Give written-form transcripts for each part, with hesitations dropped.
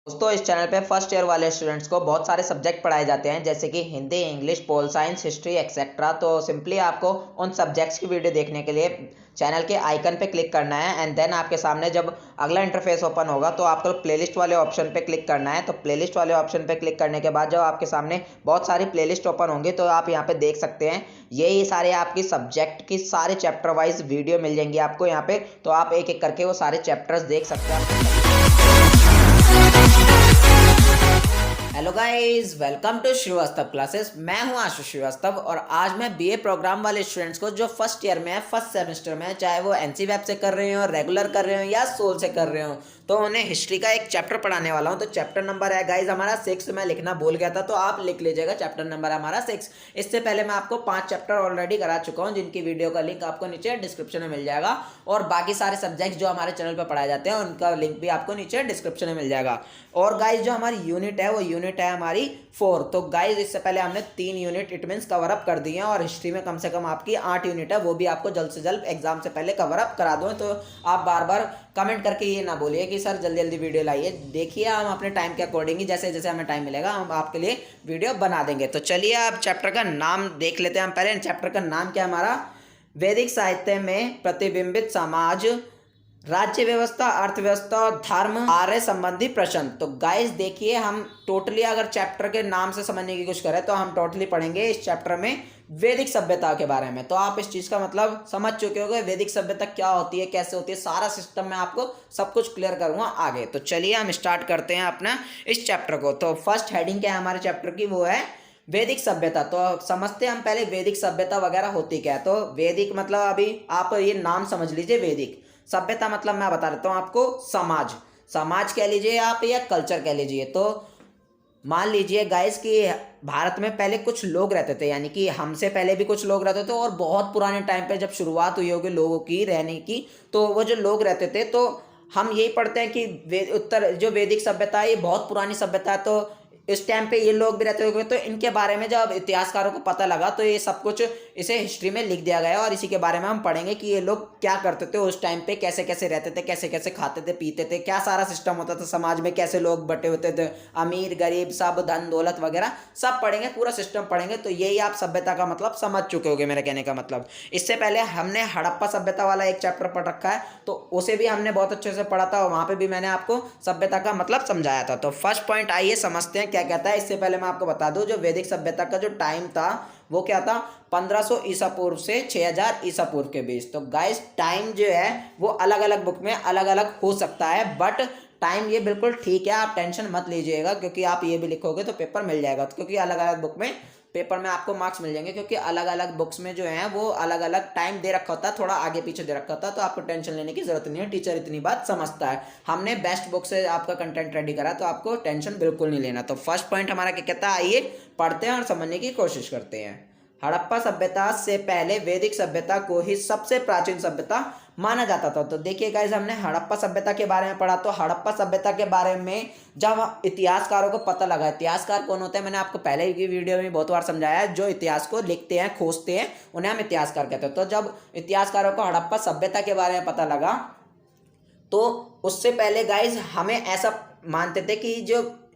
दोस्तों इस चैनल पे फर्स्ट ईयर वाले स्टूडेंट्स को बहुत सारे सब्जेक्ट पढ़ाए जाते हैं जैसे कि Hindi, English, pol science, history etcetera. तो सिंपली आपको उन सब्जेक्ट्स की वीडियो देखने के लिए चैनल के आइकन पे क्लिक करना है एंड देन आपके सामने जब अगला इंटरफेस ओपन होगा तो आपको प्लेलिस्ट वाले ऑप्शन पे क्लिक करना है। तो प्लेलिस्ट वाले ऑप्शन पे क्लिक करने के बाद जब आपके सामने बहुत सारी प्लेलिस्ट ओपन होंगी तो आप यहाँ पे देख सकते हैं यही सारे आपकी सब्जेक्ट की सारे चैप्टर वाइज वीडियो मिल जाएंगी आपको यहाँ पे। तो आप एक एक करके वो सारे चैप्टर्स देख सकते हैं। Hello guys, welcome to Srivastava classes. मैं हूं आशुष श्रीवास्तव और आज मैं बीए प्रोग्राम वाले स्टूडेंट्स को जो फर्स्ट ईयर में है, फर्स्ट सेमेस्टर में है, चाहे वो एनसी वेब से कर रहे हो, रेगुलर कर रहे हो या सोल से कर रहे हो, तो उन्हें हिस्ट्री का एक चैप्टर पढ़ाने वाला हूं। तो चैप्टर नंबर है गाइज हमारा 6। मैं लिखना भूल गया था तो आप लिख लीजिएगा, चैप्टर नंबर है हमारा 6। इससे पहले मैं आपको 5 चैप्टर ऑलरेडी करा चुका हूँ जिनकी वीडियो का लिंक आपको नीचे डिस्क्रिप्शन में मिल जाएगा। और बाकी सारे सब्जेक्ट्स जो हमारे चैनल पर पढ़ाए जाते हैं उनका लिंक भी आपको नीचे डिस्क्रिप्शन में मिल जाएगा। और गाइज जो हमारी यूनिट है वो यूनिट है हमारी 4। तो गाइज इससे पहले हमने 3 unit it means cover up कर दिए हैं और हिस्ट्री में कम से कम आपकी 8 यूनिट है, वो भी आपको जल्द से जल्द एग्जाम से पहले कवर अप करा दूँ। तो आप बार बार कमेंट करके ये ना बोलिए कि सर जल्दी जल्दी वीडियो लाइए। देखिए हम अपने टाइम के अकॉर्डिंग ही जैसे जैसे हमें टाइम मिलेगा हम आपके लिए वीडियो बना देंगे। तो चलिए अब चैप्टर का नाम देख लेते हैं हम पहले। चैप्टर का नाम क्या है हमारा? वैदिक साहित्य में प्रतिबिंबित समाज, राज्य व्यवस्था, अर्थव्यवस्था और धर्म आर्य संबंधी प्रश्न। तो गाइस देखिए हम टोटली अगर चैप्टर के नाम से समझने की कोशिश करें तो हम टोटली पढ़ेंगे इस चैप्टर में वैदिक सभ्यता के बारे में। तो आप इस चीज का मतलब समझ चुके होंगे वैदिक सभ्यता क्या होती है, कैसे होती है, सारा सिस्टम में आपको सब कुछ क्लियर करूंगा आगे। तो चलिए हम स्टार्ट करते हैं अपना इस चैप्टर को। तो फर्स्ट हेडिंग क्या है हमारे चैप्टर की, वो है वैदिक सभ्यता। तो समझते हैं हम पहले वैदिक सभ्यता वगैरह होती क्या है। तो वैदिक मतलब अभी आप ये नाम समझ लीजिए, वैदिक सभ्यता मतलब मैं बता देता हूँ आपको, समाज। समाज कह लीजिए आप या कल्चर कह लीजिए। तो मान लीजिए गाइस कि भारत में पहले कुछ लोग रहते थे, यानी कि हमसे पहले भी कुछ लोग रहते थे और बहुत पुराने टाइम पे जब शुरुआत हुई होगी लोगों की रहने की, तो वो जो लोग रहते थे तो हम यही पढ़ते हैं कि उत्तर जो वैदिक सभ्यता है ये बहुत पुरानी सभ्यता है। तो इस टाइम पे ये लोग भी रहते हुए तो इनके बारे में जब इतिहासकारों को पता लगा तो ये सब कुछ इसे हिस्ट्री में लिख दिया गया और इसी के बारे में हम पढ़ेंगे कि ये लोग क्या करते थे उस टाइम पे, कैसे कैसे रहते थे, कैसे कैसे खाते थे पीते थे, क्या सारा सिस्टम होता था समाज में, कैसे लोग बटे होते थे, अमीर गरीब सब, धन दौलत वगैरह सब पढ़ेंगे, पूरा सिस्टम पढ़ेंगे। तो यही आप सभ्यता का मतलब समझ चुके होगे मेरे कहने का मतलब। इससे पहले हमने हड़प्पा सभ्यता वाला एक चैप्टर पढ़ रखा है तो उसे भी हमने बहुत अच्छे से पढ़ा था और वहां पर भी मैंने आपको सभ्यता का मतलब समझाया था। तो फर्स्ट पॉइंट आइए समझते हैं क्या कहता है। इससे पहले मैं आपको बता दूं जो वैदिक सभ्यता का जो टाइम था वो क्या था, 1500 ईसा पूर्व से 6000 ईसा पूर्व के बीच। तो गाइस टाइम जो है वो अलग अलग बुक में अलग अलग हो सकता है बट टाइम ये बिल्कुल ठीक है, आप टेंशन मत लीजिएगा क्योंकि आप ये भी लिखोगे तो पेपर मिल जाएगा। तो क्योंकि अलग अलग बुक में पेपर में आपको मार्क्स मिल जाएंगे क्योंकि अलग अलग बुक्स में जो है वो अलग अलग टाइम दे रखा होता है, थोड़ा आगे पीछे दे रखा होता है। तो आपको टेंशन लेने की जरूरत नहीं है, टीचर इतनी बात समझता है। हमने बेस्ट बुक से आपका कंटेंट रेडी करा तो आपको टेंशन बिल्कुल नहीं लेना। तो फर्स्ट पॉइंट हमारा क्या कहता है, आइए पढ़ते हैं और समझने की कोशिश करते हैं। हड़प्पा सभ्यता से पहले वैदिक सभ्यता को ही सबसे प्राचीन सभ्यता माना जाता था। तो देखिए गाइस हमने हड़प्पा सभ्यता के बारे में पढ़ा। तो हड़प्पा सभ्यता के बारे में जब इतिहासकारों को पता लगा, इतिहासकार कौन होते हैं मैंने आपको पहले की वीडियो में बहुत बार समझाया है, जो इतिहास को लिखते हैं खोजते हैं उन्हें हम इतिहासकार कहते हैं। तो जब इतिहासकारों को हड़प्पा सभ्यता के बारे में पता लगा तो उससे पहले गाइज हमें ऐसा मानते थे कि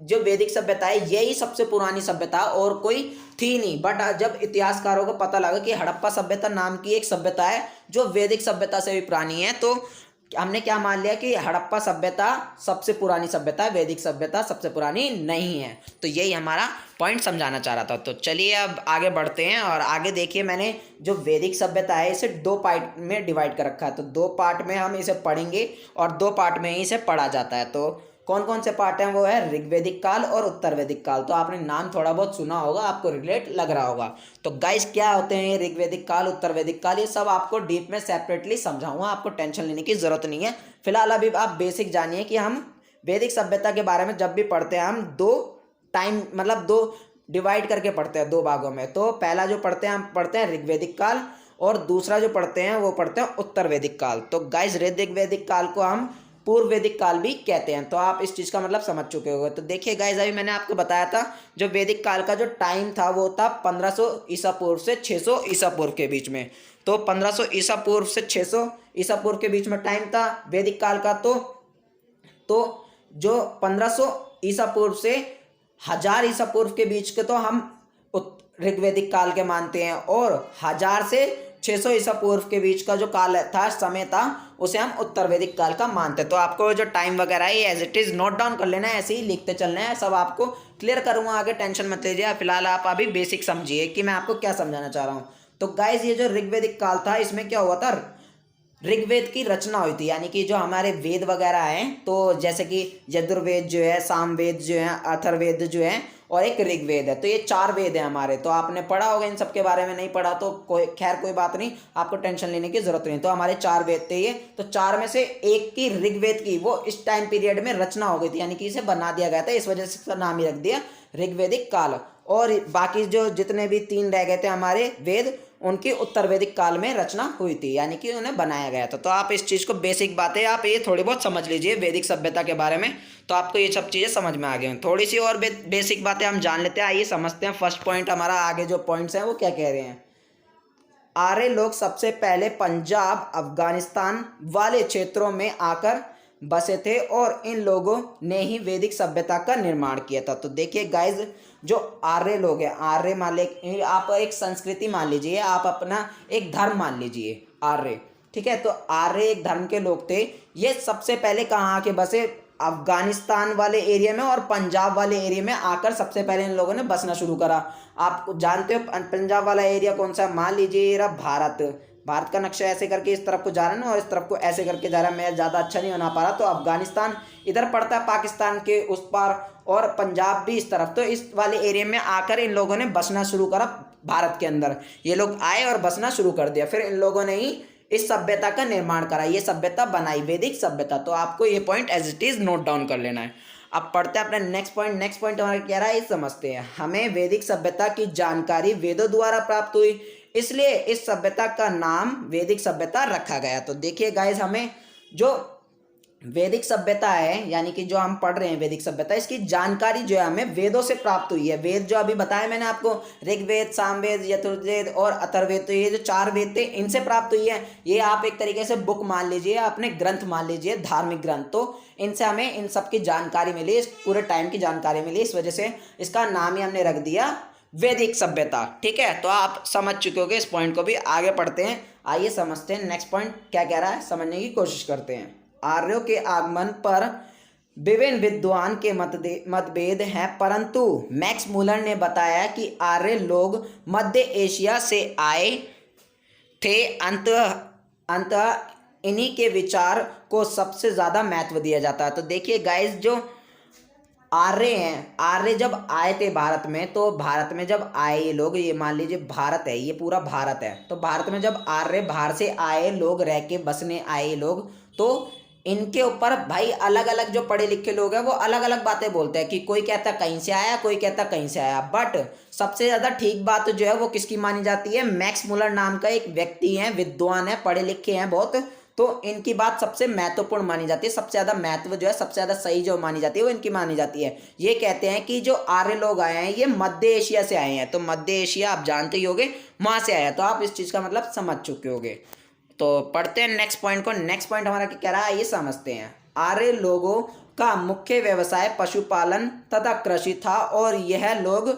जो वैदिक सभ्यता है यही सबसे पुरानी सभ्यता और कोई थी नहीं। बट जब इतिहासकारों को पता लगा कि हड़प्पा सभ्यता नाम की एक सभ्यता है जो वैदिक सभ्यता से भी पुरानी है, तो हमने क्या मान लिया कि हड़प्पा सभ्यता सबसे पुरानी सभ्यता है, वैदिक सभ्यता सबसे पुरानी नहीं है। तो यही हमारा पॉइंट समझाना चाह रहा था। तो चलिए अब आगे बढ़ते हैं और आगे देखिए मैंने जो वैदिक सभ्यता है इसे 2 पार्ट में डिवाइड कर रखा है। तो 2 पार्ट में हम इसे पढ़ेंगे और 2 पार्ट में ही इसे पढ़ा जाता है। तो कौन कौन से पार्ट हैं, वो है ऋग्वैदिक काल और उत्तर वैदिक काल। तो आपने नाम थोड़ा बहुत सुना होगा, आपको रिलेट लग रहा होगा। तो गाइस क्या होते हैं ये ऋग्वैदिक काल, उत्तर वैदिक काल, ये सब आपको डीप में सेपरेटली समझाऊंगा, आपको टेंशन लेने की जरूरत नहीं है। फिलहाल अभी आप बेसिक जानिए कि हम वैदिक सभ्यता के बारे में जब भी पढ़ते हैं हम 2 टाइम मतलब 2 डिवाइड करके पढ़ते हैं 2 भागों में। तो पहला जो पढ़ते हैं हम पढ़ते हैं ऋग्वैदिक काल और दूसरा जो पढ़ते हैं वो पढ़ते हैं उत्तर वैदिक काल। तो गाइस ऋग्वैदिक काल को हम पूर्व वैदिक काल भी कहते हैं। तो आप इस चीज का मतलब समझ चुके होंगे। तो देखिए गाइस अभी मैंने आपको बताया था जो वैदिक काल का जो टाइम था वो था 1500 ईसा पूर्व से 600 ईसा पूर्व के बीच में। तो 1500 ईसा पूर्व से 600 ईसा पूर्व के बीच में टाइम था वैदिक काल का। तो जो 1500 ईसा पूर्व से 1000 ईसा पूर्व के बीच के तो हम ऋग्वेदिक काल के मानते हैं, और 1000 से 600 ईसा पूर्व के बीच का जो काल था, समय था, उसे हम उत्तर वैदिक काल का मानते हैं। तो आपको जो टाइम वगैरह है ये as it is note down कर लेना है, ऐसे ही लिखते चलना है, सब आपको क्लियर करूंगा आगे, टेंशन मत लीजिए। फिलहाल आप अभी बेसिक समझिए कि मैं आपको क्या समझाना चाह रहा हूँ। तो गाइज ये जो ऋग्वेदिक काल था, इसमें क्या हुआ था, ऋग्वेद की रचना हुई थी, यानी कि जो हमारे वेद वगैरह हैं, तो जैसे कि यजुर्वेद जो है, सामवेद जो है, अथर्ववेद जो है, और एक ऋग्वेद है, तो ये 4 वेद हैं हमारे। तो आपने पढ़ा होगा इन सब के बारे में, नहीं पढ़ा तो कोई बात नहीं, आपको टेंशन लेने की जरूरत नहीं। तो हमारे 4 वेद थे ये, तो 4 में से एक की, ऋग्वेद की, वो इस टाइम पीरियड में रचना हो गई थी, यानी कि इसे बना दिया गया था, इस वजह से इसका नाम ही रख दिया ऋग्वेदिक काल। और बाकी जो जितने भी 3 रह गए थे हमारे वेद, उनकी उत्तर वैदिक काल में रचना हुई थी, यानी कि उन्हें बनाया गया था। तो आप इस चीज़ को, बेसिक बातें आप ये थोड़ी बहुत समझ लीजिए वैदिक सभ्यता के बारे में, तो आपको ये सब चीज़ें समझ में आ गई। थोड़ी सी और बेसिक बातें हम जान लेते हैं, आइए समझते हैं। फर्स्ट पॉइंट हमारा, आगे जो पॉइंट्स हैं वो क्या कह रहे हैं। आर्य लोग सबसे पहले पंजाब, अफगानिस्तान वाले क्षेत्रों में आकर बसे थे, और इन लोगों ने ही वैदिक सभ्यता का निर्माण किया था। तो देखिए गाइज, जो आर्य लोग हैं, आर्य मान ले, आप एक संस्कृति मान लीजिए, आप अपना एक धर्म मान लीजिए आर्य, ठीक है। तो आर्य एक धर्म के लोग थे, ये सबसे पहले कहाँ आके बसे, अफगानिस्तान वाले एरिया में और पंजाब वाले एरिया में आकर सबसे पहले इन लोगों ने बसना शुरू करा। आप जानते हो पंजाब वाला एरिया कौन सा, मान लीजिए ये रहा भारत का नक्शा ऐसे करके इस तरफ को जा रहा है ना, और इस तरफ को ऐसे करके जा रहा है, मैं ज़्यादा अच्छा नहीं बना पा रहा। तो अफगानिस्तान इधर पड़ता है पाकिस्तान के उस पार, और पंजाब भी इस तरफ। तो इस वाले एरिया में आकर इन लोगों ने बसना शुरू करा भारत के अंदर। ये लोग आए और बसना शुरू कर दिया, फिर इन लोगों ने ही इस सभ्यता का निर्माण करा, ये सभ्यता बनाई, वैदिक सभ्यता। तो आपको ये point as it is note down कर लेना है। अब पढ़ते हैं अपने नेक्स्ट पॉइंट। नेक्स्ट पॉइंट हमारा क्या रहा है, ये समझते हैं। हमें वैदिक सभ्यता की जानकारी वेदों द्वारा प्राप्त हुई, इसलिए इस सभ्यता का नाम वैदिक सभ्यता रखा गया। तो देखिए गाइस, हमें जो वैदिक सभ्यता है, यानी कि जो हम पढ़ रहे हैं वैदिक सभ्यता, इसकी जानकारी जो है हमें वेदों से प्राप्त हुई है। वेद जो अभी बताया मैंने आपको, ऋग्वेद, सामवेद, यजुर्वेद और अथर्ववेद, तो ये जो 4 वेद थे इनसे प्राप्त हुई है। ये आप एक तरीके से बुक मान लीजिए, अपने ग्रंथ मान लीजिए, धार्मिक ग्रंथ। तो इनसे हमें इन सब की जानकारी मिली, इस पूरे टाइम की जानकारी मिली, इस वजह से इसका नाम ही हमने रख दिया वैदिक सभ्यता, ठीक है। तो आप समझ चुके होंगे इस पॉइंट को भी। आगे पढ़ते हैं, आइए समझते हैं नेक्स्ट पॉइंट क्या कह रहा है, समझने की कोशिश करते हैं। आर्यों के आगमन पर विभिन्न विद्वान के मतभेद हैं, परंतु मैक्स मूलर ने बताया कि आर्य लोग मध्य एशिया से आए थे। अंत इन्हीं के विचार को सबसे ज़्यादा महत्व दिया जाता है। तो देखिए गाइस, जो आर्य हैं, आर्य जब आए थे भारत में, तो भारत में जब आए ये लोग, ये मान लीजिए भारत है, ये पूरा भारत है, तो भारत में जब आर्य बाहर से आए लोग, रह के बसने आए लोग, तो इनके ऊपर भाई अलग अलग जो पढ़े लिखे लोग हैं वो अलग अलग बातें बोलते हैं, कि कोई कहता कहीं से आया, कोई कहता कहीं से आया। बट सबसे ज़्यादा ठीक बात जो है वो किसकी मानी जाती है, मैक्स मूलर नाम का एक व्यक्ति है, विद्वान है, पढ़े लिखे हैं बहुत, तो इनकी बात सबसे महत्वपूर्ण मानी जाती है। सबसे ज़्यादा महत्व जो है, सबसे ज़्यादा सही जो मानी जाती है वो इनकी मानी जाती है। ये कहते हैं कि जो आर्य लोग आए हैं ये मध्य एशिया से आए हैं। तो मध्य एशिया आप जानते ही होंगे, वहाँ से आया। तो आप इस चीज़ का मतलब समझ चुके होंगे। तो पढ़ते हैं नेक्स्ट पॉइंट को। नेक्स्ट पॉइंट हमारा क्या कह रहा है, ये समझते हैं। आर्य लोगों का मुख्य व्यवसाय पशुपालन तथा कृषि था, और यह लोग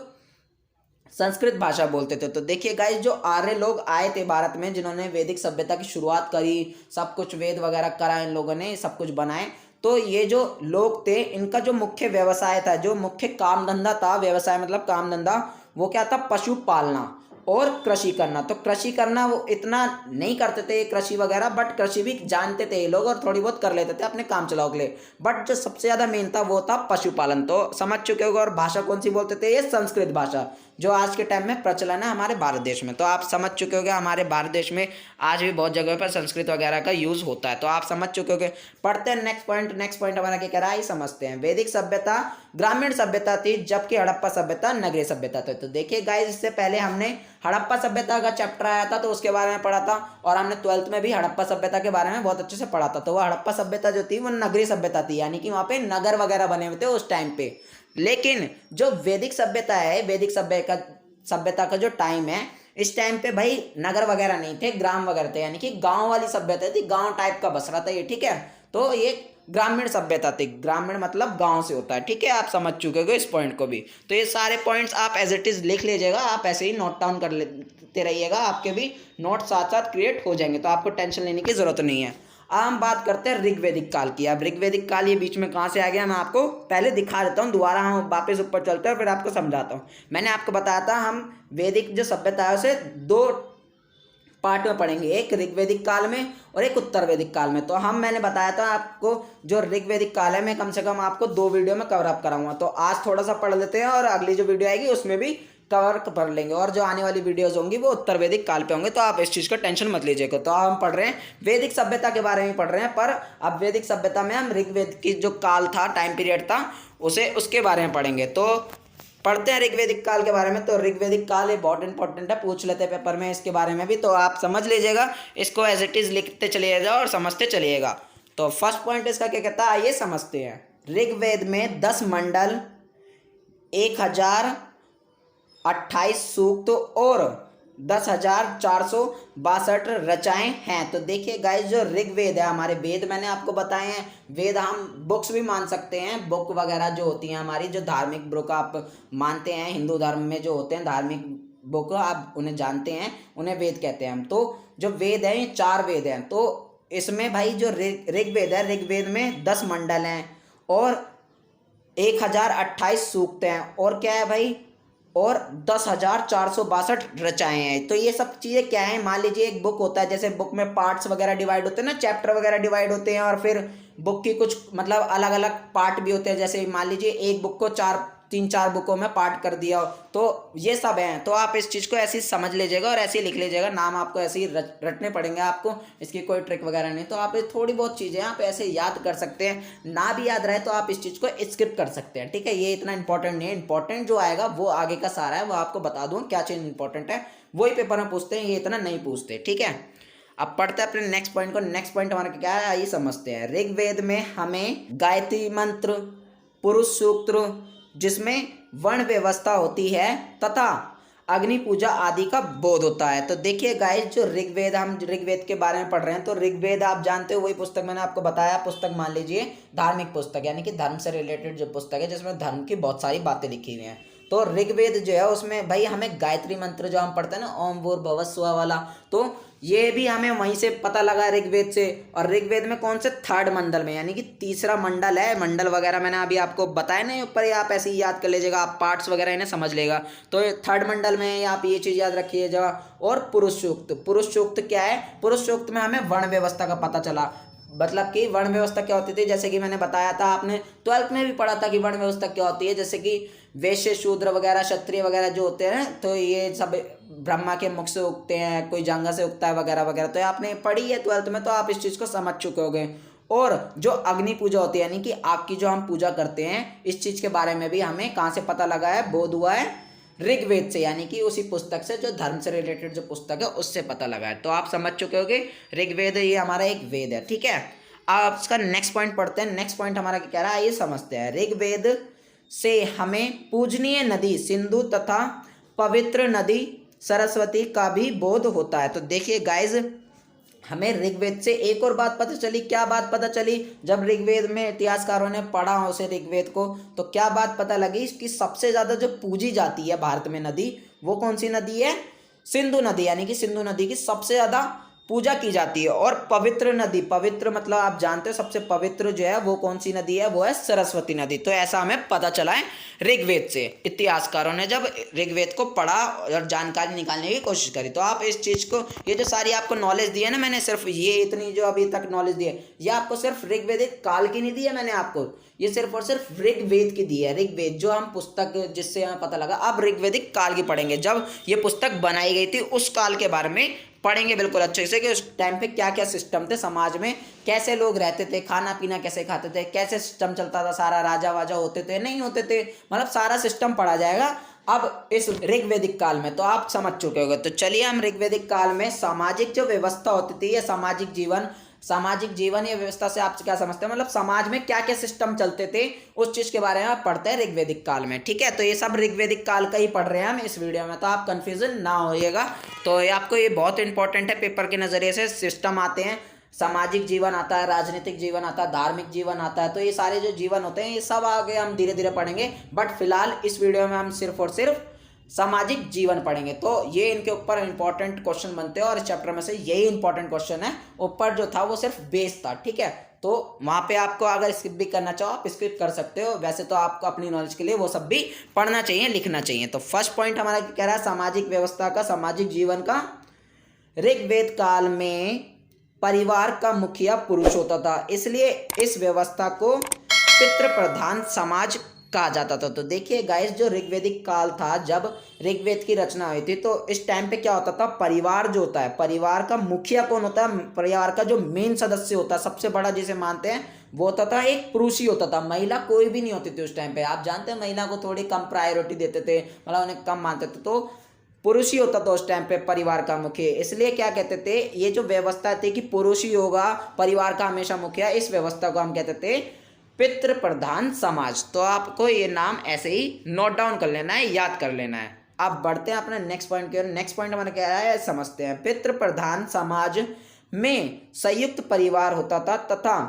संस्कृत भाषा बोलते थे। तो देखिए गाइस, जो आर्य लोग आए थे भारत में, जिन्होंने वैदिक सभ्यता की शुरुआत करी, सब कुछ वेद वगैरह करा, इन लोगों ने सब कुछ बनाए, तो ये जो लोग थे इनका जो मुख्य व्यवसाय था, जो मुख्य काम धंधा था, व्यवसाय मतलब काम धंधा, वो क्या था, पशु पालना और कृषि करना। तो कृषि करना वो इतना नहीं करते थे कृषि वगैरह, बट कृषि भी जानते थे ये लोग और थोड़ी बहुत कर लेते थे अपने काम चलाओ के लिए। बट जो सबसे ज़्यादा मेन था वो था पशुपालन। तो समझ चुके होंगे। और भाषा कौन सी बोलते थे, ये संस्कृत भाषा, जो आज के टाइम में प्रचलन है हमारे भारत देश में। तो आप समझ चुके होंगे, हमारे भारत देश में आज भी बहुत जगह पर संस्कृत वगैरह का यूज़ होता है। तो आप समझ चुके होंगे। पढ़ते हैं नेक्स्ट पॉइंट। नेक्स्ट पॉइंट हमारा क्या कह रहा है, समझते हैं। वैदिक सभ्यता ग्रामीण सभ्यता थी, जबकि हड़प्पा सभ्यता नगरीय सभ्यता थी। तो देखिए गाइस, इससे पहले हमने हड़प्पा सभ्यता का चैप्टर आया था, तो उसके बारे में पढ़ा था, और हमने 12th में भी हड़प्पा सभ्यता के बारे में बहुत अच्छे से पढ़ा था। तो वह हड़प्पा सभ्यता जो थी वो नगरीय सभ्यता थी, यानी कि वहाँ पे नगर वगैरह बने हुए थे उस टाइम पे। लेकिन जो वैदिक सभ्यता है, वैदिक सभ्यता का जो टाइम है, इस टाइम पे भाई नगर वगैरह नहीं थे, ग्राम वगैरह थे, यानी कि गांव वाली सभ्यता थी, गांव टाइप का बस रहा था ये, ठीक है। तो ये ग्रामीण सभ्यता थी। ग्रामीण मतलब गांव से होता है, ठीक है, आप समझ चुके हो इस पॉइंट को भी। तो ये सारे पॉइंट्स आप एज इट इज लिख लीजिएगा, आप ऐसे ही नोट डाउन कर लेते रहिएगा, आपके भी नोट साथ साथ क्रिएट हो जाएंगे, तो आपको टेंशन लेने की जरूरत नहीं है। अब हम बात करते हैं ऋग्वैदिक काल की। अब ऋग्वैदिक काल ये बीच में कहाँ से आ गया, मैं आपको पहले दिखा देता हूँ, दोबारा हम वापस ऊपर चलते हैं फिर आपको समझाता हूँ। मैंने आपको बताया था हम वैदिक जो सभ्यता है उसे दो पार्ट में पढ़ेंगे, एक ऋग्वैदिक काल में और एक उत्तर वैदिक काल में। तो मैंने बताया था आपको जो ऋग्वैदिक काल है मैं कम से कम आपको 2 वीडियो में कवर अप कराऊंगा। तो आज थोड़ा सा पढ़ लेते हैं और अगली जो वीडियो आएगी उसमें भी कवर कर लेंगे, और जो आने वाली वीडियोस होंगी वो उत्तर वैदिक काल पे होंगे, तो आप इस चीज़ का टेंशन मत लीजिएगा। तो हम पढ़ रहे हैं वैदिक सभ्यता के बारे में पढ़ रहे हैं, पर अब वैदिक सभ्यता में हम ऋग्वेद की जो काल था, टाइम पीरियड था, उसके बारे में पढ़ेंगे। तो पढ़ते हैं ऋग्वैदिक काल के बारे में। तो ऋग्वैदिक काल ये बहुत इंपॉर्टेंट है, पूछ लेते हैं पेपर में इसके बारे में भी, तो आप समझ लीजिएगा, इसको एज इट इज लिखते चलिएगा और समझते चलिएगा। तो फर्स्ट पॉइंट इसका क्या कहता है, आइए समझते हैं। ऋग्वेद में 10 मंडल, 1028 सूक्त और 10,462 रचाएं हैं। तो देखिए गाइस, जो ऋग्वेद है, हमारे वेद मैंने आपको बताए हैं, वेद हम बुक्स भी मान सकते हैं, बुक वगैरह जो होती हैं हमारी, जो धार्मिक बुक आप मानते हैं, हिंदू धर्म में जो होते हैं धार्मिक बुक आप उन्हें जानते हैं, उन्हें वेद कहते हैं हम। तो जो वेद हैं ये 4 वेद हैं। तो इसमें भाई जो ऋग्वेद है, ऋग्वेद में 10 मंडल हैं और 1028 सूक्त हैं, और क्या है भाई, और 10,462 रचाएं हैं। तो ये सब चीज़ें क्या है, मान लीजिए एक बुक होता है, जैसे बुक में पार्ट्स वगैरह डिवाइड होते हैं ना, चैप्टर वगैरह डिवाइड होते हैं, और फिर बुक की कुछ मतलब अलग अलग पार्ट भी होते हैं, जैसे मान लीजिए एक बुक को 3-4 बुकों में पार्ट कर दिया हो, तो ये सब हैं। तो आप इस चीज़ को ऐसे ही समझ लीजिएगा और ऐसे ही लिख लीजिएगा, नाम आपको ऐसे ही रटने पड़ेंगे, आपको इसकी कोई ट्रिक वगैरह नहीं। तो आप थोड़ी बहुत चीज़ें आप ऐसे याद कर सकते हैं, ना भी याद रहे तो आप इस चीज़ को स्किप कर सकते हैं, ठीक है। ये इतना इंपॉर्टेंट नहीं है, इंपॉर्टेंट जो आएगा वो आगे का सारा है, वो आपको बता दूँ क्या चीज़ इंपॉर्टेंट है, वही पेपर में पूछते हैं, ये इतना नहीं पूछते, ठीक है। अब पढ़ते हैं अपने नेक्स्ट पॉइंट को। नेक्स्ट पॉइंट हमारा क्या है, आइए समझते हैं। ऋग्वेद में हमें गायत्री मंत्र, पुरुष सूक्त जिसमें वर्ण व्यवस्था होती है तथा अग्नि पूजा आदि का बोध होता है। तो देखिए गाइस, जो ऋग्वेद, हम ऋग्वेद के बारे में पढ़ रहे हैं, तो ऋग्वेद आप जानते हो, वही पुस्तक मैंने आपको बताया, पुस्तक मान लीजिए धार्मिक पुस्तक, यानी कि धर्म से रिलेटेड जो पुस्तक है, जिसमें धर्म की बहुत सारी बातें लिखी हुई हैं। तो ऋग्वेद जो है उसमें भाई हमें गायत्री मंत्र जो हम पढ़ते हैं ना, ओम भूर्भुवः स्वः वाला, तो ये भी हमें वहीं से पता लगा ऋग्वेद से। और ऋग्वेद में कौन से 3rd मंडल में, यानी कि तीसरा मंडल है, मंडल वगैरह मैंने अभी आपको बताया नहीं ऊपर, ही आप ऐसे ही याद कर लीजिएगा, आप पार्ट्स वगैरह इन्हें समझ लेगा। तो 3rd मंडल में आप ये चीज़ याद रखिएगा। और पुरुष सूक्त, पुरुष सूक्त क्या है, पुरुष सूक्त में हमें वर्ण व्यवस्था का पता चला, मतलब कि वर्ण व्यवस्था क्या होती थी, जैसे कि मैंने बताया था, आपने 12th में भी पढ़ा था कि वर्ण व्यवस्था क्या होती है, जैसे कि वैश्य, शूद्र वगैरह, क्षत्रिय वगैरह जो होते हैं, तो ये सब ब्रह्मा के मुख से उगते हैं, कोई जांघा से उगता है वगैरह वगैरह। तो आपने पढ़ी है 12th में, तो आप इस चीज़ को समझ चुके होंगे। और जो अग्नि पूजा होती है, यानी कि आग की जो हम पूजा करते हैं, इस चीज़ के बारे में भी हमें कहाँ से पता लगा है, बोध हुआ है ऋग्वेद से, यानी कि उसी पुस्तक से, जो धर्म से रिलेटेड जो पुस्तक है उससे पता लगा है। तो आप समझ चुके होंगे ऋग्वेद ये हमारा एक वेद है, ठीक है। आप इसका नेक्स्ट पॉइंट पढ़ते हैं। नेक्स्ट पॉइंट हमारा क्या कह रहा है, ये समझते हैं। ऋग्वेद से हमें पूजनीय नदी सिंधु तथा पवित्र नदी सरस्वती का भी बोध होता है। तो देखिए गाइज, हमें ऋग्वेद से एक और बात पता चली। क्या बात पता चली, जब ऋग्वेद में इतिहासकारों ने पढ़ा उसे ऋग्वेद को, तो क्या बात पता लगी कि सबसे ज़्यादा जो पूजी जाती है भारत में नदी, वो कौन सी नदी है, सिंधु नदी, यानी कि सिंधु नदी की सबसे ज़्यादा पूजा की जाती है। और पवित्र नदी, पवित्र मतलब आप जानते हो सबसे पवित्र जो है वो कौन सी नदी है, वो है सरस्वती नदी। तो ऐसा हमें पता चला है ऋग्वेद से, इतिहासकारों ने जब ऋग्वेद को पढ़ा और जानकारी निकालने की कोशिश करी। तो आप इस चीज़ को, ये जो सारी आपको नॉलेज दी है ना मैंने, सिर्फ ये इतनी जो अभी तक नॉलेज दी है, ये आपको सिर्फ ऋग्वेदिक काल की नहीं दी है मैंने आपको, ये सिर्फ और सिर्फ ऋग्वेद की दी है। ऋग्वेद जो हम पुस्तक जिससे हमें पता लगा, अब ऋग्वेदिक काल की पढ़ेंगे, जब ये पुस्तक बनाई गई थी उस काल के बारे में पढ़ेंगे बिल्कुल अच्छे से, कि उस टाइम पे क्या क्या सिस्टम थे समाज में, कैसे लोग रहते थे, खाना पीना कैसे खाते थे, कैसे सिस्टम चलता था, सारा राजा वाजा होते थे नहीं होते थे, मतलब सारा सिस्टम पढ़ा जाएगा अब इस ऋग्वेदिक काल में। तो आप समझ चुके होंगे। तो चलिए हम ऋग्वेदिक काल में सामाजिक जो व्यवस्था होती थी, या सामाजिक जीवन या व्यवस्था से आप क्या समझते हैं, मतलब समाज में क्या क्या सिस्टम चलते थे, उस चीज के बारे में आप पढ़ते हैं ऋग्वेदिक काल में, ठीक है। तो ये सब ऋग्वेदिक काल का ही पढ़ रहे हैं हम इस वीडियो में, तो आप कंफ्यूजन ना होइएगा। तो ये आपको, ये बहुत इंपॉर्टेंट है, पेपर के नजरिए से सिस्टम आते हैं सामाजिक जीवन आता है, राजनीतिक जीवन आता है, धार्मिक जीवन आता है। तो ये सारे जो जीवन होते हैं ये सब आगे हम धीरे धीरे पढ़ेंगे, बट फिलहाल इस वीडियो में हम सिर्फ और सिर्फ सामाजिक जीवन पढ़ेंगे। तो ये इनके ऊपर इंपॉर्टेंट क्वेश्चन बनते हैं और इस चैप्टर में से यही इंपॉर्टेंट क्वेश्चन है। ऊपर जो था वो सिर्फ बेस था, ठीक है। तो वहाँ पे आपको अगर स्किप भी करना चाहो आप स्किप कर सकते हो, वैसे तो आपको अपनी नॉलेज के लिए वो सब भी पढ़ना चाहिए, लिखना चाहिए। तो फर्स्ट पॉइंट हमारा क्या कह रहा है, सामाजिक व्यवस्था का, सामाजिक जीवन का। ऋग्वेद काल में परिवार का मुखिया पुरुष होता था, इसलिए इस व्यवस्था को पितृ प्रधान समाज कहा जाता था। तो देखिए गाइस, जो ऋग्वेदिक काल था, जब ऋग्वेद की रचना हुई थी, तो इस टाइम पे क्या होता था, परिवार जो होता है, परिवार का मुखिया कौन होता है, परिवार का जो मेन सदस्य होता है, सबसे बड़ा जिसे मानते हैं, वो होता था एक पुरुष ही होता था। महिला कोई भी नहीं होती थी उस टाइम पे। आप जानते हैं महिला को थोड़ी कम प्रायोरिटी देते थे, मतलब उन्हें कम मानते थे। तो पुरुष ही होता था उस टाइम पे परिवार का मुखिया। इसलिए क्या कहते थे, ये जो व्यवस्था थी कि पुरुष ही होगा परिवार का हमेशा मुखिया, इस व्यवस्था को हम कहते थे पितृ प्रधान समाज। तो आपको ये नाम ऐसे ही नोट डाउन कर लेना है, याद कर लेना है। अब बढ़ते हैं अपने नेक्स्ट पॉइंट की ओर। नेक्स्ट पॉइंट हमारा क्या है समझते हैं। पितृ प्रधान समाज में संयुक्त परिवार होता था तथा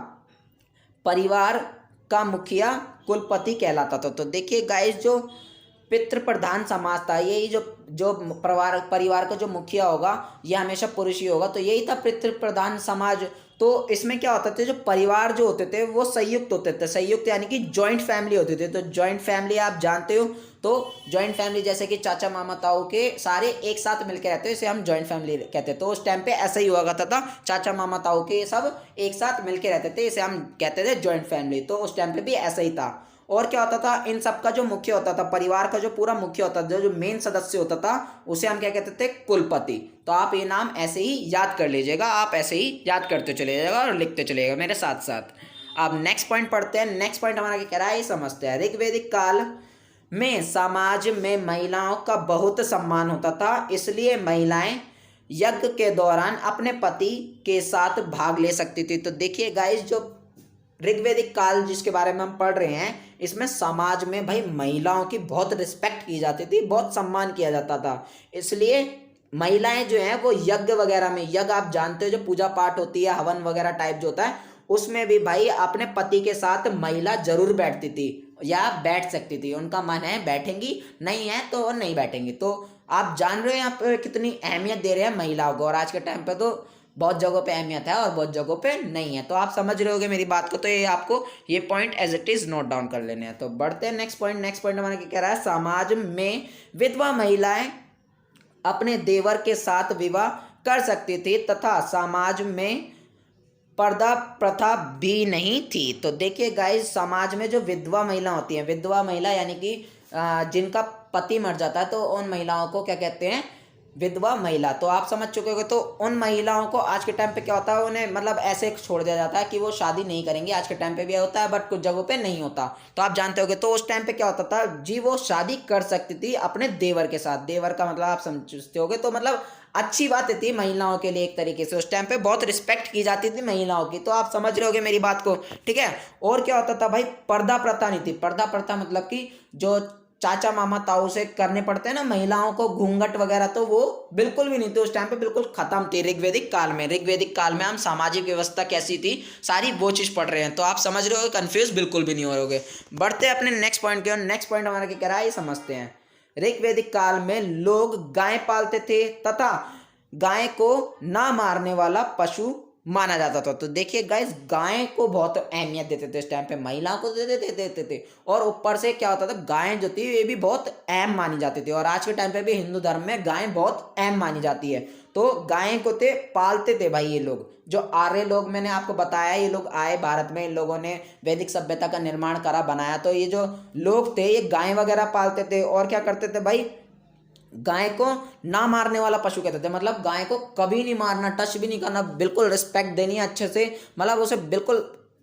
परिवार का मुखिया कुलपति कहलाता था। तो देखिए गाइस, जो पितृ प्रधान समाज था, यही जो परिवार का जो मुखिया होगा ये हमेशा पुरुष ही होगा। तो यही था पितृ प्रधान समाज। तो इसमें क्या होता था, जो परिवार जो होते थे वो संयुक्त होते थे। संयुक्त यानी कि जॉइंट फैमिली होती थी। तो जॉइंट फैमिली आप जानते हो, तो जॉइंट फैमिली जैसे कि चाचा मामा ताऊ के सारे एक साथ मिलकर रहते हैं, इसे हम जॉइंट फैमिली कहते हैं। तो उस टाइम पे ऐसा ही हुआ करता था, चाचा मामा ताऊ के सब एक साथ मिलकर रहते थे, इसे हम कहते थे जॉइंट फैमिली। तो उस टाइम पे भी ऐसा ही था। और क्या होता था, इन सब का जो मुख्य होता था, परिवार का जो पूरा मुख्य होता था, जो मेन सदस्य होता था, उसे हम क्या कहते थे, कुलपति। तो आप ये नाम ऐसे ही याद कर लीजिएगा, आप ऐसे ही याद करते चले जाएगा और लिखते चलिएगा मेरे साथ साथ। अब नेक्स्ट पॉइंट पढ़ते हैं। नेक्स्ट पॉइंट हमारा क्या कह रहा है ये समझते हैं। ऋग्वेदिक काल में समाज में महिलाओं का बहुत सम्मान होता था, इसलिए महिलाएं यज्ञ के दौरान अपने पति के साथ भाग ले सकती थी। तो देखिए गाइस, जो ऋग्वेदिक काल जिसके बारे में हम पढ़ रहे हैं, इसमें समाज में भाई महिलाओं की बहुत रिस्पेक्ट की जाती थी, बहुत सम्मान किया जाता था। इसलिए महिलाएं जो हैं वो यज्ञ वगैरह में, यज्ञ आप जानते हो जो पूजा पाठ होती है, हवन वगैरह टाइप जो होता है, उसमें भी भाई अपने पति के साथ महिला जरूर बैठती थी या बैठ सकती थी। उनका मन है बैठेंगी, नहीं है तो नहीं बैठेंगी। तो आप जान रहे हो यहाँ पे कितनी अहमियत दे रहे हैं महिलाओं को। और आज के टाइम पे तो बहुत जगहों पे अहमियत है और बहुत जगहों पे नहीं है। तो आप समझ रहे होगे मेरी बात को। तो ये आपको ये point as it is note down कर लेने हैं। तो बढ़ते हैं नेक्स्ट पॉइंट। नेक्स्ट पॉइंट हमारा क्या कह रहा है, समाज में विधवा महिलाएं अपने देवर के साथ विवाह कर सकती थी तथा समाज में पर्दा प्रथा भी नहीं थी। तो देखिए गाइस, समाज में जो विधवा महिला होती है, विधवा महिला यानी कि जिनका पति मर जाता है, तो उन महिलाओं को क्या कहते हैं, विधवा महिला। तो आप समझ चुके होंगे। तो उन महिलाओं को आज के टाइम पे क्या होता है, उन्हें मतलब ऐसे छोड़ दिया जाता है कि वो शादी नहीं करेंगी। आज के टाइम पे भी होता है बट कुछ जगहों पे नहीं होता। तो आप जानते होंगे। तो उस टाइम पे क्या होता था जी, वो शादी कर सकती थी अपने देवर के साथ। देवर का मतलब आप समझते होगे। तो मतलब अच्छी बात थी महिलाओं के लिए, एक तरीके से उस टाइम पे बहुत रिस्पेक्ट की जाती थी महिलाओं की। तो आप समझ रहे होगे मेरी बात को, ठीक है। और क्या होता था भाई, पर्दा प्रथा नहीं थी। पर्दा प्रथा मतलब कि जो चाचा मामा ताऊ से करने पड़ते हैं ना महिलाओं को घूंघट वगैरह, तो वो बिल्कुल भी नहीं थे उस टाइम पे, बिल्कुल खत्म थी ऋग्वेदिक काल में। ऋग्वेदिक काल में हम सामाजिक व्यवस्था कैसी थी सारी वो चीज़ पढ़ रहे हैं। तो आप समझ रहे हो, कंफ्यूज बिल्कुल भी नहीं हो रहोगे। बढ़ते हैं अपने नेक्स्ट पॉइंट के। नेक्स्ट पॉइंट हमारा क्या कह रहा है ये समझते हैं। ऋग्वेदिक काल में लोग गाय पालते थे तथा गाय को ना मारने वाला पशु माना जाता था। तो देखिए गाइस, गाय को बहुत अहमियत देते थे इस टाइम पे, महिलाओं को देते थे। और ऊपर से क्या होता था, गाय जो थी ये भी बहुत अहम मानी जाती थी। और आज के टाइम पे भी हिंदू धर्म में गाय बहुत अहम मानी जाती है। तो गाय को पालते थे भाई ये लोग। जो आर्य लोग मैंने आपको बताया, ये लोग आए भारत में, इन लोगों ने वैदिक सभ्यता का निर्माण करा, बनाया। तो ये जो लोग थे ये गाय वगैरह पालते थे। और क्या करते थे भाई, गाय को ना मारने वाला पशु कहते थे। मतलब गाय को कभी नहीं मारना, टच भी नहीं करना, बिल्कुल रिस्पेक्ट देनी है अच्छे से, मतलब उसे बिल्कुल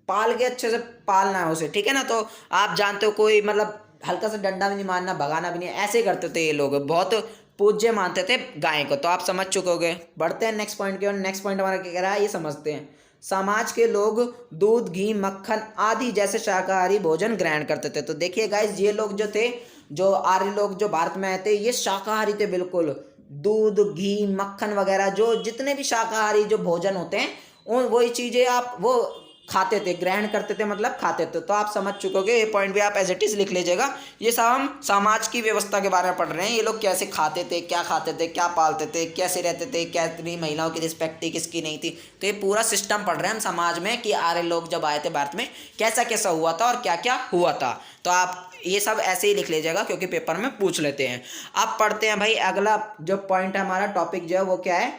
पाल के अच्छे से पालना है उसे, ठीक है ना। तो आप जानते हो, कोई मतलब हल्का सा डंडा भी नहीं मारना, भगाना भी नहीं, ऐसे करते थे ये लोग, बहुत पूज्य मानते थे गाय को। तो आप समझ चुके होगे। बढ़ते हैं नेक्स्ट पॉइंट की ओर। नेक्स्ट पॉइंट हमारा क्या कह रहा है ये समझते हैं। समाज के लोग दूध, घी, मक्खन आदि जैसे शाकाहारी भोजन ग्रहण करते थे। तो देखिए गाइस, ये लोग जो थे, जो आर्य लोग जो भारत में आए थे, ये शाकाहारी थे बिल्कुल। दूध, घी, मक्खन वगैरह जो जितने भी शाकाहारी जो भोजन होते हैं उन वही चीज़ें आप वो खाते थे, ग्रहण करते थे, मतलब खाते थे। तो आप समझ चुकोगे, ये पॉइंट भी आप एज इट इज लिख लीजिएगा। ये सब हम समाज की व्यवस्था के बारे में पढ़ रहे हैं। ये लोग कैसे खाते थे, क्या खाते थे, क्या पालते थे, कैसे रहते थे, कितनी महिलाओं की रिस्पेक्ट थी, किसकी नहीं थी। तो ये पूरा सिस्टम पढ़ रहे हैं हम समाज में कि आर्य लोग जब आए थे भारत में कैसा कैसा हुआ था और क्या क्या हुआ था। तो आप ये सब ऐसे ही लिख लीजिएगा क्योंकि पेपर में पूछ लेते हैं। अब पढ़ते हैं भाई अगला जो पॉइंट है, हमारा टॉपिक जो है वो क्या है,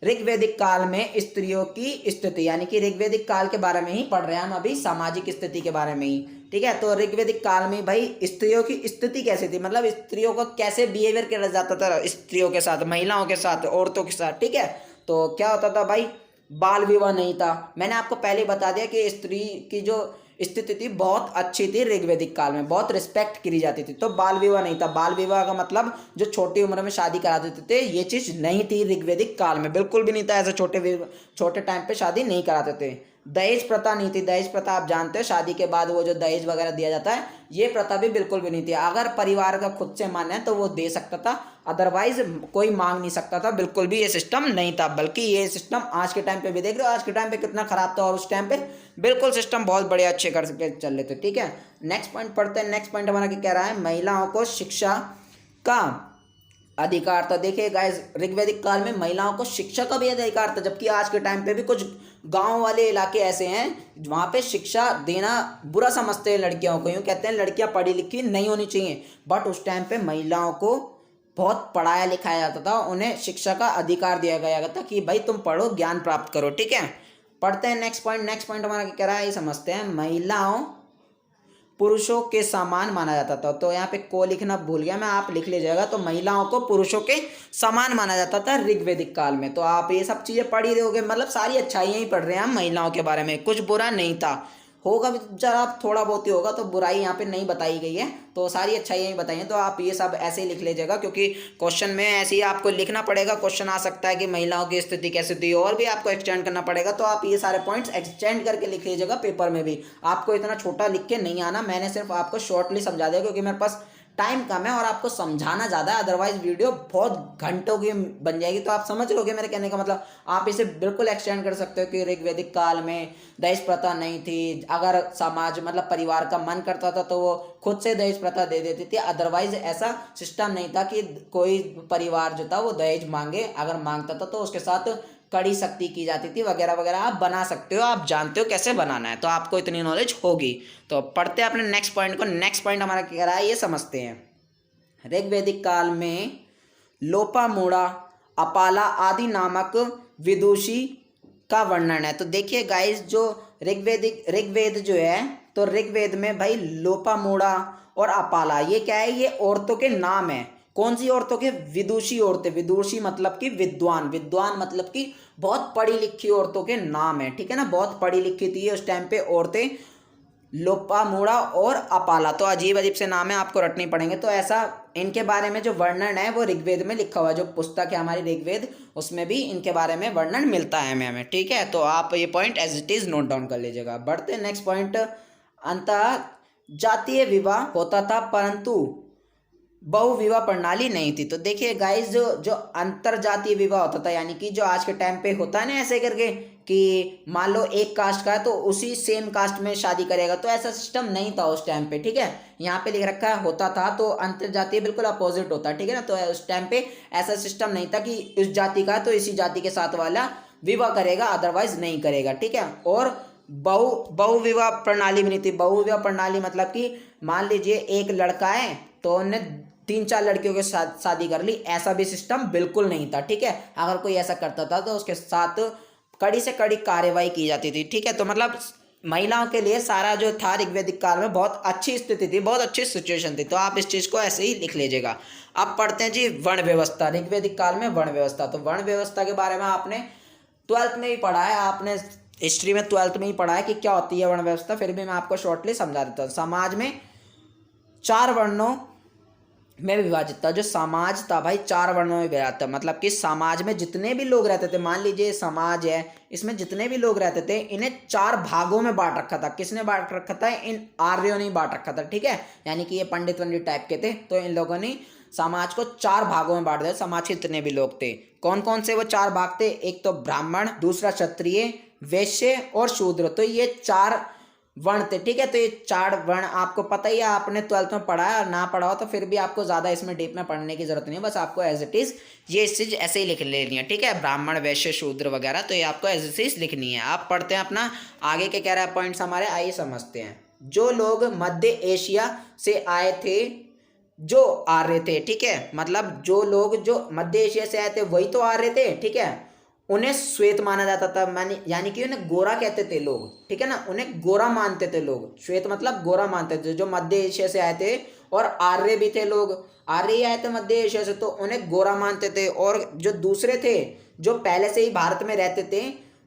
ऋग्वैदिक काल में स्त्रियों की स्थिति, यानी कि ऋग्वैदिक काल के बारे में ही पढ़ रहे हैं हम अभी, सामाजिक स्थिति के बारे में ही। ठीक है, तो ऋग्वैदिक काल में भाई स्त्रियों की स्थिति कैसी थी, मतलब स्त्रियों का कैसे बिहेवियर किया जाता था, स्त्रियों के साथ, महिलाओं के साथ, औरतों के साथ। ठीक है, तो क्या होता था भाई, बाल विवाह नहीं था। मैंने आपको पहले ही बता दिया कि स्त्री की जो स्थिति थी बहुत अच्छी थी, ऋग्वैदिक काल में बहुत रिस्पेक्ट करी जाती थी। तो बाल विवाह नहीं था। बाल विवाह का मतलब जो छोटी उम्र में शादी करा देते थे, ये चीज़ नहीं थी ऋग्वैदिक काल में, बिल्कुल भी नहीं था। ऐसे छोटे टाइम पे शादी नहीं कराते थे। दहेज प्रथा नहीं थी। दहेज प्रथा आप जानते हो, शादी के बाद वो जो दहेज वगैरह दिया जाता है, ये प्रथा भी बिल्कुल भी नहीं थी। अगर परिवार का खुद से मन है तो वो दे सकता था, अदरवाइज कोई मांग नहीं सकता था। बिल्कुल भी ये सिस्टम नहीं था, बल्कि ये सिस्टम आज के टाइम पे भी देख रहे हो, आज के टाइम पे कितना खराब था, और उस टाइम पे बिल्कुल सिस्टम बहुत बढ़िया अच्छे करके चल रहे थे। ठीक है, नेक्स्ट पॉइंट पढ़ते हैं। नेक्स्ट पॉइंट हमारा क्या कह रहा है, महिलाओं को शिक्षा का अधिकार था। देखिए गाइस, ऋग्वैदिक काल में महिलाओं को शिक्षा का भी अधिकार था, जबकि आज के टाइम पे भी कुछ गांव वाले इलाके ऐसे हैं वहाँ पे शिक्षा देना बुरा समझते हैं लड़कियों को। यूँ कहते हैं लड़कियाँ पढ़ी लिखी नहीं होनी चाहिए, बट उस टाइम पे महिलाओं को बहुत पढ़ाया लिखाया जाता था, उन्हें शिक्षा का अधिकार दिया गया था कि भाई तुम पढ़ो, ज्ञान प्राप्त करो। ठीक है, पढ़ते हैं नेक्स्ट पॉइंट। नेक्स्ट पॉइंट हमारा क्या कह रहा है, ये समझते हैं। महिलाओं पुरुषों के समान माना जाता था। तो यहाँ पे को लिखना भूल गया मैं, आप लिख लीजिएगा। तो महिलाओं को पुरुषों के समान माना जाता था ऋग्वैदिक काल में। तो आप ये सब चीज़ें पढ़ ही रहोगे, मतलब सारी अच्छाइयाँ ही पढ़ रहे हैं हम महिलाओं के बारे में, कुछ बुरा नहीं था। होगा भी जरा थोड़ा बहुत ही होगा, तो बुराई यहाँ पे नहीं बताई गई है, तो सारी अच्छाइयाँ ही बताई हैं। तो आप ये सब ऐसे ही लिख लीजिएगा, क्योंकि क्वेश्चन में ऐसे ही आपको लिखना पड़ेगा। क्वेश्चन आ सकता है कि महिलाओं की स्थिति कैसी थी, और भी आपको एक्सटेंड करना पड़ेगा। तो आप ये सारे पॉइंट्स एक्सटेंड करके लिख लीजिएगा पेपर में भी। आपको इतना छोटा लिख के नहीं आना, मैंने सिर्फ आपको शॉर्टली समझा दिया क्योंकि मेरे पास टाइम कम है और आपको समझाना ज़्यादा है, अदरवाइज वीडियो बहुत घंटों की बन जाएगी। तो आप समझ लोगे मेरे कहने का मतलब। आप इसे बिल्कुल एक्सटेंड कर सकते हो कि ऋग्वैदिक काल में दहेज प्रथा नहीं थी। अगर समाज मतलब परिवार का मन करता था तो वो खुद से दहेज प्रथा दे देती थी, अदरवाइज ऐसा सिस्टम नहीं था कि कोई परिवार जो था वो दहेज मांगे। अगर मांगता था तो उसके साथ कड़ी सख्ती की जाती थी, वगैरह वगैरह। आप बना सकते हो, आप जानते हो कैसे बनाना है, तो आपको इतनी नॉलेज होगी। तो पढ़ते हैं अपने नेक्स्ट पॉइंट को। नेक्स्ट पॉइंट हमारा क्या रहा है, ये समझते हैं। ऋग्वैदिक काल में लोपामुद्रा, अपाला आदि नामक विदुषी का वर्णन है। तो देखिए गाइस, जो ऋग्वेद जो है, तो ऋग्वेद में भाई लोपामुद्रा और अपाला, ये क्या है, ये औरतों के नाम है। कौन सी औरतों के, विदुषी औरतें। विदुषी मतलब कि विद्वान, विद्वान मतलब कि बहुत पढ़ी लिखी औरतों के नाम है। ठीक है ना, बहुत पढ़ी लिखी थी उस टाइम पे औरतें, लोपामुद्रा और अपाला। तो अजीब अजीब से नाम है, आपको रटने पड़ेंगे। तो ऐसा इनके बारे में जो वर्णन है वो ऋग्वेद में लिखा हुआ है। जो पुस्तक है हमारी ऋग्वेद, उसमें भी इनके बारे में वर्णन मिलता है हमें। ठीक है, तो आप ये point as it is note down कर लीजिएगा। बढ़ते नेक्स्ट पॉइंट। अंतः जातीय विवाह होता था परंतु बहुविवाह प्रणाली नहीं थी। तो देखिए गाइस, जो अंतर जातीय विवाह होता था, यानी कि जो आज के टाइम पे होता है ना ऐसे करके कि मान लो एक कास्ट का है तो उसी सेम कास्ट में शादी करेगा, तो ऐसा सिस्टम नहीं था उस टाइम पे। ठीक है, यहाँ पे लिख रखा है होता था, तो अंतर जातीय बिल्कुल अपोजिट होता है। ठीक है ना, तो उस टाइम पे ऐसा सिस्टम नहीं था कि इस जाति का है तो इसी जाति के साथ वाला विवाह करेगा, अदरवाइज नहीं करेगा। ठीक है, और बहुविवाह प्रणाली भी नहीं थी। बहुविवाह प्रणाली मतलब कि मान लीजिए एक लड़का है तो उन्हें 3-4 लड़कियों के साथ शादी कर ली, ऐसा भी सिस्टम बिल्कुल नहीं था। ठीक है, अगर कोई ऐसा करता था तो उसके साथ कड़ी से कड़ी कार्रवाई की जाती थी। ठीक है, तो मतलब महिलाओं के लिए सारा जो था ऋग्वैदिक काल में बहुत अच्छी स्थिति थी, बहुत अच्छी सिचुएशन थी। तो आप इस चीज़ को ऐसे ही लिख लीजिएगा। अब पढ़ते हैं जी वर्ण व्यवस्था। ऋग्वैदिक काल में वर्ण व्यवस्था। तो वर्ण व्यवस्था के बारे में आपने 12th में ही पढ़ा है, आपने हिस्ट्री में 12th में ही पढ़ा है कि क्या होती है वर्ण व्यवस्था। फिर भी मैं आपको शॉर्टली समझा देता हूँ। समाज में 4 वर्णों में विभाजित था। जो समाज था भाई 4 वर्णों में विभाजित था, मतलब कि समाज में जितने भी लोग रहते थे, मान लीजिए समाज है, इसमें जितने भी लोग रहते थे इन्हें 4 भागों में बांट रखा था। किसने बांट रखा था, इन आर्यों ने बांट रखा था। ठीक है, यानी कि ये पंडित वंडित टाइप के थे, तो इन लोगों ने समाज को 4 भागों में बांट दिया। समाज के जितने भी लोग थे, कौन कौन से वो 4 भाग थे, एक तो ब्राह्मण, दूसरा क्षत्रिय, वैश्य और शूद्र, तो ये 4 वर्ण थे, ठीक है। तो ये 4 वर्ण आपको पता ही है, आपने 12th में पढ़ा है, ना पढ़ा हो तो फिर भी आपको ज़्यादा इसमें डीप में पढ़ने की जरूरत नहीं है, बस आपको एज इट इज़ ये चीज़ ऐसे ही लिख लेनी है, ठीक है। ब्राह्मण वैश्य शूद्र वगैरह, तो ये आपको एज इट इज़ लिखनी है। आप पढ़ते हैं अपना आगे के कह रहा है पॉइंट्स हमारे, आइए समझते हैं। जो लोग मध्य एशिया से आए थे जो आर्य थे, ठीक है, मतलब जो लोग जो मध्य एशिया से आए थे वही तो आर्य थे, ठीक है। उन्हें श्वेत माना जाता था, मानी यानी कि उन्हें गोरा कहते थे लोग, ठीक है ना, उन्हें गोरा मानते थे लोग, श्वेत मतलब गोरा मानते थे जो मध्य एशिया से आए थे। और आर्य भी थे लोग, आर्य ही आए थे मध्य एशिया से, तो उन्हें गोरा मानते थे। और जो दूसरे थे जो पहले से ही भारत में रहते थे,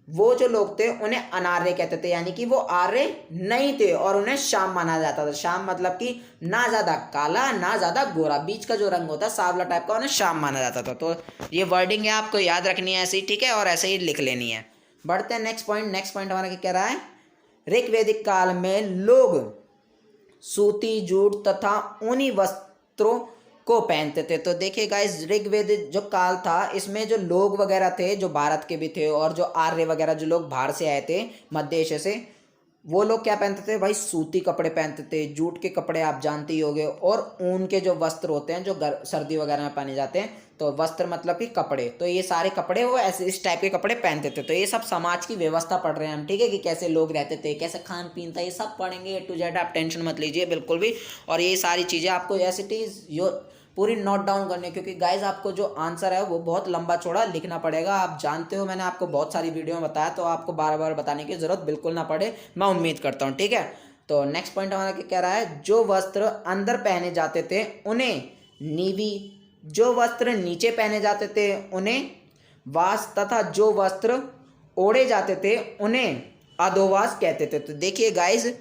वो जो लोग थे उन्हें अनार्य कहते थे, यानी कि वो आर्य नहीं थे और उन्हें श्याम माना जाता था। श्याम मतलब कि ना ज़्यादा काला ना ज़्यादा गोरा, बीच का जो रंग होता है सांवला टाइप का, उन्हें श्याम माना जाता था। तो ये वर्डिंग है, आपको याद रखनी है ऐसे ही, ठीक है, और ऐसे ही लिख लेनी है। बढ़ते हैं नेक्स्ट पॉइंट। नेक्स्ट पॉइंट हमारा क्या कह रहा है, ऋग्वैदिक काल में लोग सूती, जूट तथा ऊनी वस्त्रों को पहनते थे। तो देखिए गाइस, ऋग्वेद जो काल था इसमें जो लोग वगैरह थे जो भारत के भी थे और जो आर्य वगैरह जो लोग बाहर से आए थे मध्य एशिया से, वो लोग क्या पहनते थे भाई, सूती कपड़े पहनते थे, जूट के कपड़े आप जानते ही होंगे, और ऊन के जो वस्त्र होते हैं जो सर्दी वगैरह में पहने जाते हैं। तो वस्त्र मतलब कि कपड़े, तो ये सारे कपड़े वो ऐसे इस टाइप के कपड़े पहनते थे। तो ये सब समाज की व्यवस्था पढ़ रहे हैं हम, ठीक है, कि कैसे लोग रहते थे, कैसे खान पीन था, ये सब पढ़ेंगे A to Z, आप टेंशन मत लीजिए बिल्कुल भी। और ये सारी चीज़ें आपको एज इट इज़ यो पूरी नोट डाउन करनी है, क्योंकि गाइज आपको जो आंसर है वो बहुत लंबा चौड़ा लिखना पड़ेगा। आप जानते हो मैंने आपको बहुत सारी वीडियो में बताया, तो आपको बार बार बताने की जरूरत बिल्कुल ना पड़े, मैं उम्मीद करता हूँ, ठीक है। तो नेक्स्ट पॉइंट हमारा क्या कह रहा है, जो वस्त्र अंदर पहने जाते थे उन्हें नीवी, जो वस्त्र नीचे पहने जाते थे उन्हें वास, तथा जो वस्त्र ओढ़े जाते थे उन्हें अधोवास कहते थे। तो देखिए गाइज,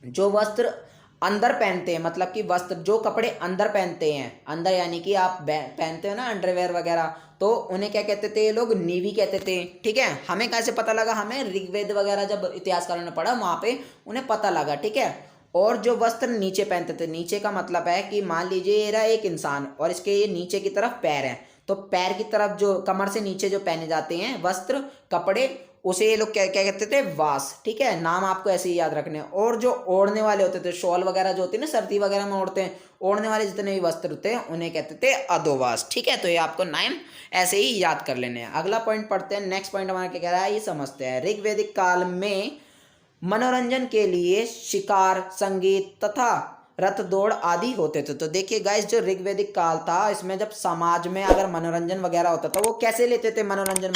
जो वस्त्र अंदर पहनते हैं, मतलब कि वस्त्र जो कपड़े अंदर पहनते हैं, अंदर यानी कि आप पहनते हो ना अंडरवेयर वगैरह, तो उन्हें क्या कहते थे, ये लोग नीवी कहते थे, ठीक है। हमें कैसे पता लगा, हमें ऋग्वेद वगैरह जब इतिहासकारों ने पढ़ा वहाँ पे उन्हें पता लगा, ठीक है। और जो वस्त्र नीचे पहनते थे, नीचे का मतलब है कि मान लीजिए ये रहा एक इंसान और इसके ये नीचे की तरफ पैर है, तो पैर की तरफ जो कमर से नीचे जो पहने जाते हैं वस्त्र कपड़े, उसे ये लोग क्या क्या कहते थे, वास, ठीक है। नाम आपको ऐसे ही याद रखने हैं। और जो ओढ़ने वाले होते थे, शॉल वगैरह जो होती है ना सर्दी वगैरह में ओढ़ते हैं, ओढ़ने वाले जितने भी वस्त्र होते हैं उन्हें कहते थे अधोवास, ठीक है। तो ये आपको नाम ऐसे ही याद कर लेने हैं। अगला पॉइंट पढ़ते हैं। नेक्स्ट पॉइंट हमारा क्या कह रहा है, ये समझते हैं। ऋग्वैदिक काल में मनोरंजन के लिए शिकार, संगीत तथा रथ दौड़ आदि होते थे। तो देखिए गाइस, जो ऋग्वैदिक काल था इसमें जब समाज में अगर मनोरंजन वगैरह होता था, वो कैसे लेते थे मनोरंजन,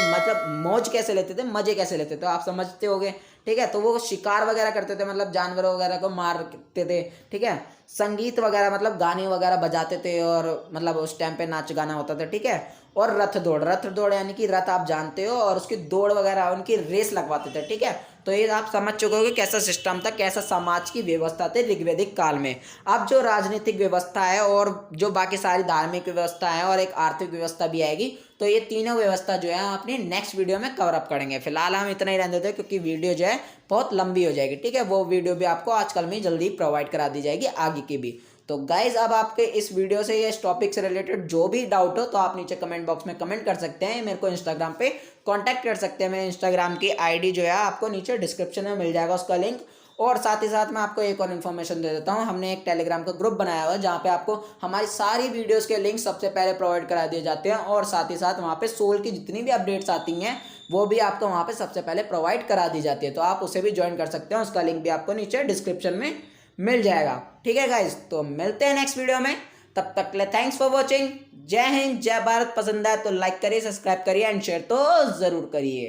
मतलब मौज कैसे लेते थे, मजे कैसे लेते थे, आप समझते होगे, ठीक है। तो वो शिकार वगैरह करते थे, मतलब जानवरों वगैरह को मारते थे, ठीक है। संगीत वगैरह मतलब गाने वगैरह बजाते थे और मतलब उस टाइम पे नाच गाना होता था, ठीक है। और रथ दौड़, रथ दौड़ यानी कि रथ आप जानते हो, और उसकी दौड़ वगैरह उनकी रेस लगवाते थे, ठीक है। तो ये आप समझ चुके हो कि कैसा सिस्टम था, कैसा समाज की व्यवस्था थी ऋग्वैदिक काल में। अब जो राजनीतिक व्यवस्था है और जो बाकी सारी धार्मिक व्यवस्था है और एक आर्थिक व्यवस्था भी आएगी, तो ये तीनों व्यवस्था जो है हम अपनी नेक्स्ट वीडियो में कवर अप करेंगे। फिलहाल हम इतना ही रहने देते हैं, क्योंकि वीडियो जो है बहुत लंबी हो जाएगी, ठीक है। वो वीडियो भी आपको आजकल में जल्दी प्रोवाइड करा दी जाएगी आगे की भी। तो गाइज, अब आपके इस वीडियो से या इस टॉपिक से रिलेटेड जो भी डाउट हो तो आप नीचे कमेंट बॉक्स में कमेंट कर सकते हैं, मेरे को इंस्टाग्राम पे कांटेक्ट कर सकते हैं। मेरे इंस्टाग्राम की आईडी जो है आपको नीचे डिस्क्रिप्शन में मिल जाएगा उसका लिंक। और साथ ही साथ मैं आपको एक और इन्फॉर्मेशन दे देता हूँ, हमने एक टेलीग्राम का ग्रुप बनाया हुआ है जहाँ पे आपको हमारी सारी वीडियोस के लिंक सबसे पहले प्रोवाइड करा दिए जाते हैं, और साथ ही साथ वहाँ पे सोल की जितनी भी अपडेट्स आती हैं वो भी आपको वहाँ पे सबसे पहले प्रोवाइड करा दी जाती है। तो आप उसे भी ज्वाइन कर सकते हैं, उसका लिंक भी आपको नीचे डिस्क्रिप्शन में मिल जाएगा, ठीक है गाइज। तो मिलते हैं नेक्स्ट वीडियो में, तब तक के लिए थैंक्स फॉर वॉचिंग। जय हिंद, जय भारत। पसंद आए तो लाइक करिए, सब्सक्राइब करिए एंड शेयर तो जरूर करिए।